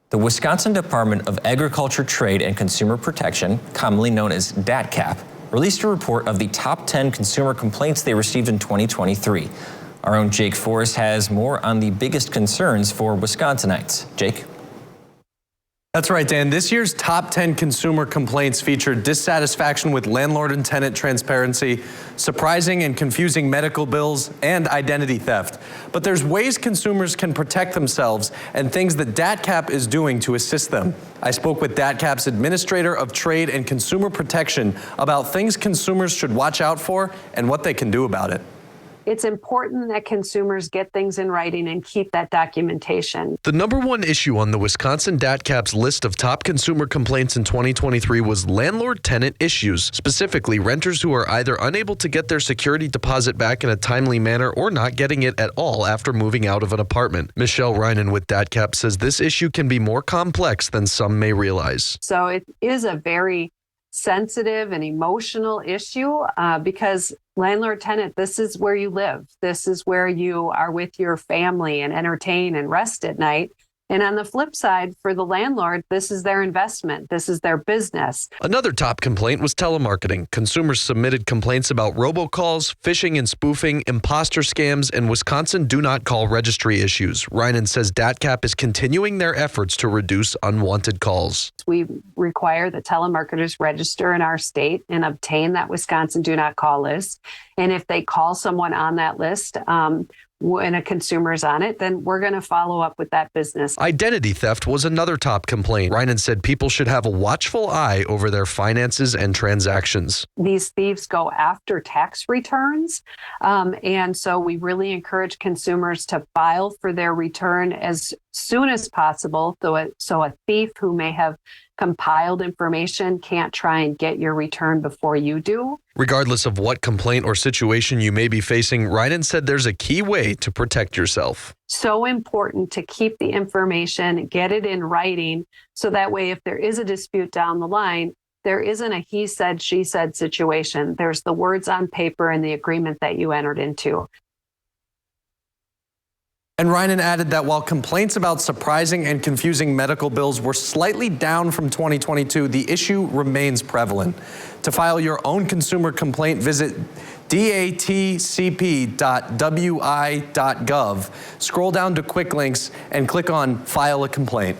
The Wisconsin Department of Agriculture, Trade, and Consumer Protection, commonly known as DATCP, released a report of the top 10 consumer complaints they received in 2023. Our own Jake Forrest has more on the biggest concerns for Wisconsinites. Jake? That's right, Dan. This year's top 10 consumer complaints featured dissatisfaction with landlord and tenant transparency, surprising and confusing medical bills, and identity theft. But there's ways consumers can protect themselves and things that DATCP is doing to assist them. I spoke with DATCP's Administrator of Trade and Consumer Protection about things consumers should watch out for and what they can do about it. It's important that consumers get things in writing and keep that documentation. The number one issue on the Wisconsin DATCP's list of top consumer complaints in 2023 was landlord-tenant issues, specifically renters who are either unable to get their security deposit back in a timely manner or not getting it at all after moving out of an apartment. Michelle Reinen with DATCP says this issue can be more complex than some may realize. So it is a very sensitive and emotional issue because landlord tenant, this is where you live. This is where you are with your family and entertain and rest at night. And on the flip side, for the landlord, this is their investment. This is their business. Another top complaint was telemarketing. Consumers submitted complaints about robocalls, phishing and spoofing, imposter scams, and Wisconsin do not call registry issues. Reinen says DATCP is continuing their efforts to reduce unwanted calls. We require that telemarketers register in our state and obtain that Wisconsin do not call list. And if they call someone on that list, when a consumer is on it, then we're going to follow up with that business. Identity theft was another top complaint. Reinen said people should have a watchful eye over their finances and transactions. These thieves go after tax returns, and so we really encourage consumers to file for their return as soon as possible, so a thief who may have compiled information can't try and get your return before you do. Regardless of what complaint or situation you may be facing, Reinen said there's a key way to protect yourself. So important to keep the information, get it in writing, so that way if there is a dispute down the line, there isn't a he said, she said situation. There's the words on paper and the agreement that you entered into. And Reinen added that while complaints about surprising and confusing medical bills were slightly down from 2022, the issue remains prevalent. To file your own consumer complaint, visit datcp.wi.gov, scroll down to quick links, and click on File a Complaint.